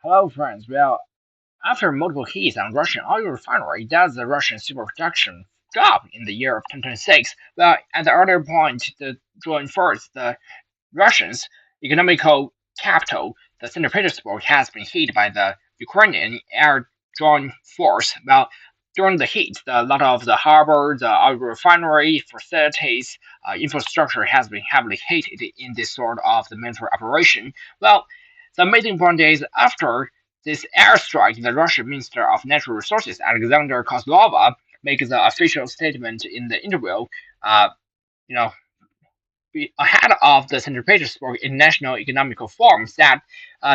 Hello, friends. Well, after multiple hits on Russian Oil Refinery, does the Russian superproduction drop in the year of 2026? Well, at the earlier point, the join first, the Russians' economical capital, the St. Petersburg, has been hit by the Ukrainian air joint force. Well, during the hit, a lot of the harbor, the oil refinery facilities, infrastructure has been heavily hit in this sort of the military operation. Well, the amazing point is after this airstrike, the Russian Minister of Natural Resources, Alexander Kozlova, makes the official statement in the interview. Uh, you know, ahead of the St. Petersburg International Economic Forum that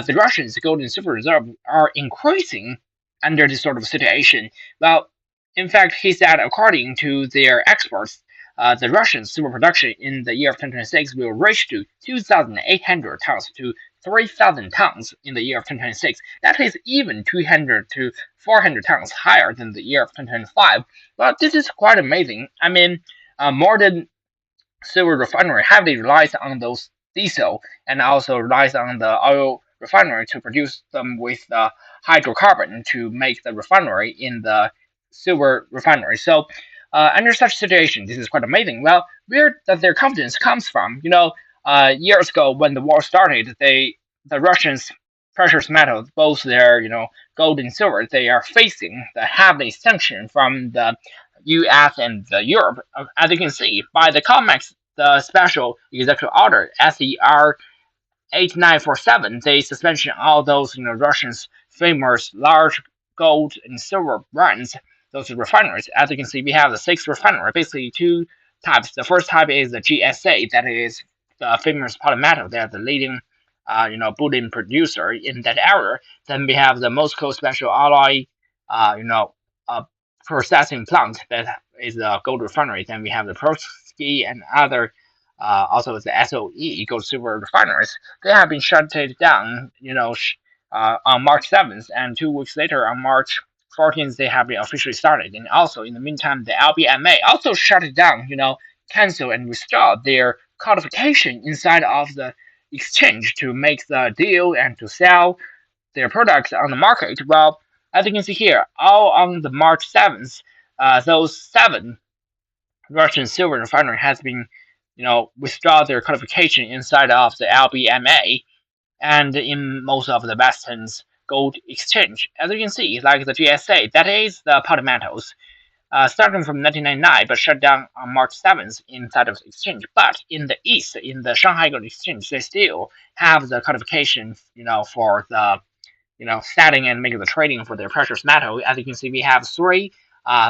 the Russians' gold and silver reserves are increasing under this sort of situation. Well, in fact, he said according to their experts, the Russian silver production in the year of 2026 will reach to 2,800 tons to 3,000 tons in the year of 2026. That is even 200 to 400 tons higher than the year of 2025. Well, this is quite amazing. I mean, more than silver refinery heavily relies on those diesel and also relies on the oil refinery to produce them with the hydrocarbon to make the refinery in the silver refinery. So, under such situation, this is quite amazing. Well, where does their confidence comes from? Years ago when the war started, the Russians precious metals, both their gold and silver, they are facing the heavy sanction from the U.S. and Europe. As you can see by the COMEX, the Special Executive Order (SER 8947), they suspension all those Russians' famous large gold and silver brands, those refineries. As you can see, we have the six refinery, basically two types. The first type is the GSA, that is the famous polymetal. They're the leading, bullion producer in that area. Then we have the Moscow Special Alloy, uh, you know, uh, processing plant that is a gold refinery. Then we have the Prosky and other, also the SOE gold silver refineries. They have been shut down, on March 7th, and 2 weeks later, on March 14th, they have been officially started. And also, in the meantime, the LBMA also shut it down, cancel and restore their codification inside of the exchange to make the deal and to sell their products on the market. Well, as you can see here, all on the March 7th, those seven Russian silver refinery has been, withdraw their codification inside of the LBMA and in most of the Western's gold exchange. As you can see, like the GSA, that is the polymetals, starting from 1999, but shut down on March 7th inside of the exchange. But in the East, in the Shanghai Gold Exchange, they still have the codification, for the setting and making the trading for their precious metal. As you can see, we have three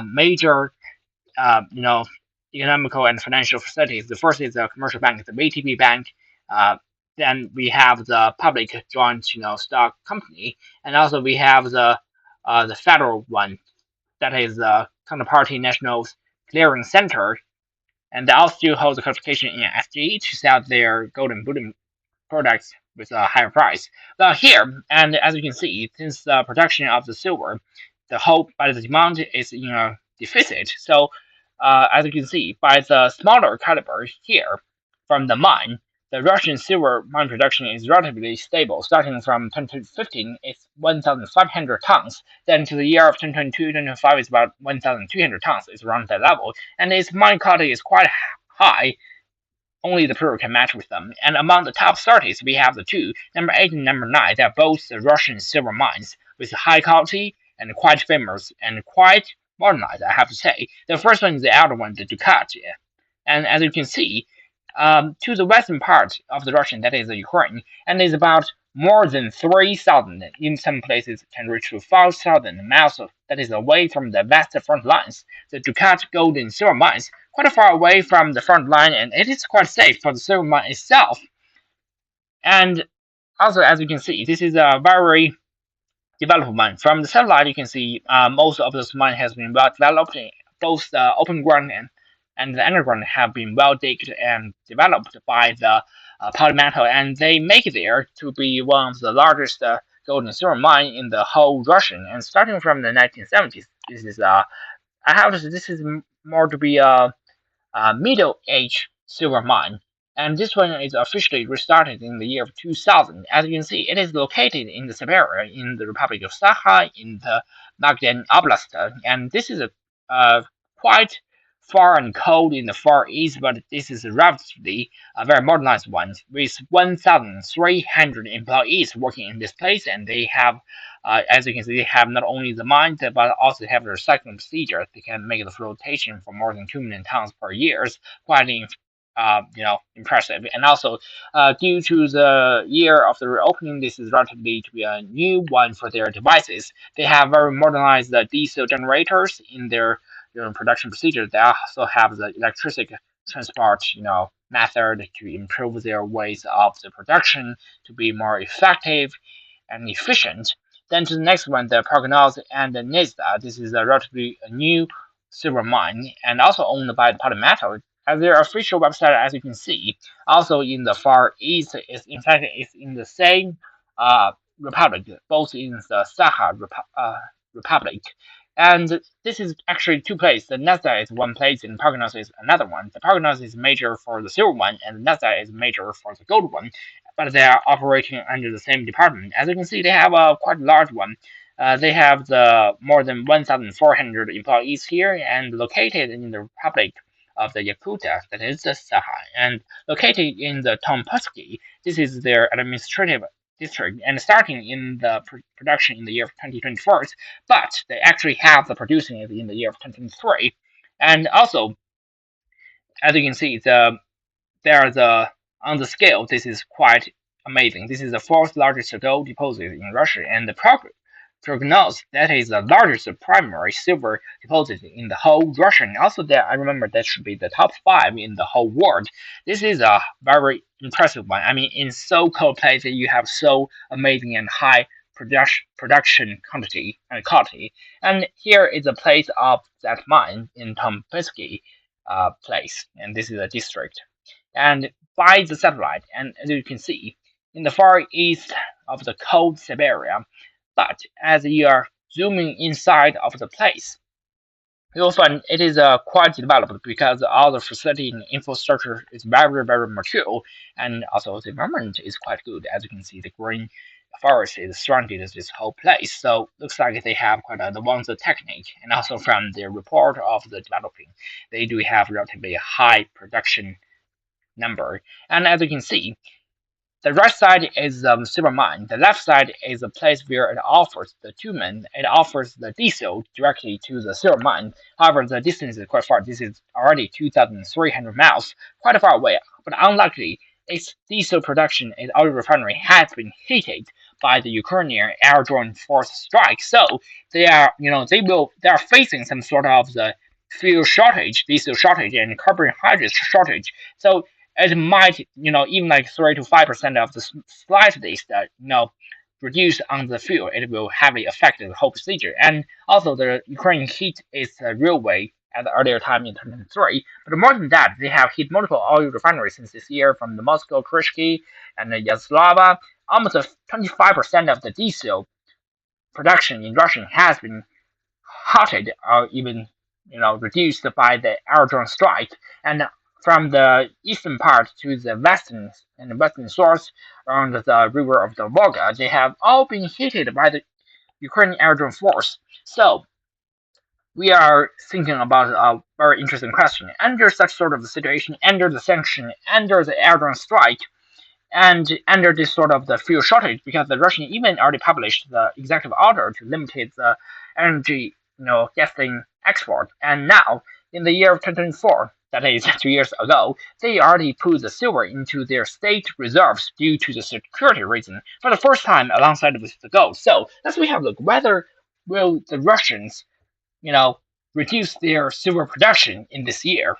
major, uh, you know, economical and financial facilities. The first is the commercial bank, the VTB bank. Uh, then we have the public joint, stock company, and also we have the federal one, that is the counterparty national clearing center, and they all still hold the qualification in SGE to sell their gold and bullion products with a higher price. But here, and as you can see, since the production of the silver, the whole by the demand is in a deficit. So, as you can see, by the smaller caliber here from the mine, the Russian silver mine production is relatively stable. Starting from 2015, it's 1,500 tons. Then to the year of 2022-2025, it's about 1,200 tons. It's around that level, and its mine quality is quite high. Only the Peru can match with them. And among the top 30s, we have the two, number 8 and number 9. They're both the Russian silver mines with high quality and quite famous and quite modernized, I have to say. The first one is the elder one, the Ducat. And as you can see, to the western part of the Russian, that is the Ukraine, and is about more than 3,000, in some places can reach to 5,000 miles that is away from the west front lines. The Ducat gold and silver mines quite far away from the front line, and it is quite safe for the silver mine itself. And also, as you can see, this is a very developed mine. From the satellite, you can see most of this mine has been well developed. Both the open ground and the underground have been well digged and developed by the polymetal, and they make it there to be one of the largest gold and silver mine in the whole Russian. And starting from the 1970s, this is I have to say this is more to be a middle age silver mine. And this one is officially restarted in the year of 2000. As you can see, it is located in the Siberia, in the Republic of Sakha, in the Magdan Oblast, and this is a quite far and cold in the Far East, but this is relatively a very modernized one, with 1,300 employees working in this place, and they have, as you can see, they have not only the mine, but also have the recycling procedure. They can make the flotation for more than 2 million tons per year. It's quite impressive. And also, due to the year of the reopening, this is relatively to be a new one for their devices. They have very modernized diesel generators in their production procedure. They also have the electricity transport, method to improve their ways of the production to be more effective and efficient. Then to the next one, the Prognoz and the Nizda. This is a relatively new silver mine and also owned by the Polymetal. As their official website, as you can see, also in the Far East, is in fact it's in the same republic, both in the Republic. And this is actually two places. The Nazda is one place, and Prognoz is another one. The Prognoz is major for the silver one, and the Nazda is major for the gold one. But they are operating under the same department. As you can see, they have a quite large one. They have the more than 1,400 employees here, and located in the Republic of the Yakutia, that is the Saha, and located in the Tompusky. This is their administrative district, and starting in the production in the year of 2024, but they actually have the producing it in the year of 2023. And also, as you can see, there's a on the scale. This is quite amazing. This is the fourth largest gold deposit in Russia, and the prognosis that is the largest primary silver deposit in the whole Russia. And also, that I remember that should be the top five in the whole world. This is a very impressive one. I mean, in so cold place that you have so amazing and high production quantity and quality. And here is a place of that mine in Tompsky place, and this is a district. And by the satellite, and as you can see, in the far east of the cold Siberia. But as you are zooming inside of the place, you'll find it is quite developed because all the facility and infrastructure is very, very mature, and also the environment is quite good. As you can see, the green forest is surrounding this whole place, so looks like they have quite an advanced technique. And also from the report of the developing, they do have relatively high production number. And as you can see, the right side is silver mine. The left side is a place where it offers the tumen. It offers the diesel directly to the silver mine. However, the distance is quite far. This is already 2,300 miles, quite far away. But unluckily, its diesel production in oil refinery has been heated by the Ukrainian air joint force strike. So they are, they are facing some sort of the fuel shortage, diesel shortage, and carbohydrate shortage. So it might, even like 3 to 5% of the slightly that, reduced on the fuel, it will heavily affect the whole procedure. And also, the Ukraine hit its railway at the earlier time in 2023. But more than that, they have hit multiple oil refineries since this year from the Moscow, Krishki, and the Yaslava. Almost 25% of the diesel production in Russia has been halted or even, reduced by the air drone strike. And from the eastern part to the western source around the river of the Volga, they have all been hit by the Ukrainian air drone force. So we are thinking about a very interesting question. Under such sort of situation, under the sanction, under the air drone strike, and under this sort of the fuel shortage, because the Russian even already published the executive order to limit the energy, gasoline export. And now, in the year of 2024, that is 2 years ago, they already put the silver into their state reserves due to the security reason for the first time alongside with the gold. So let's we have a look whether will the Russians, reduce their silver production in this year.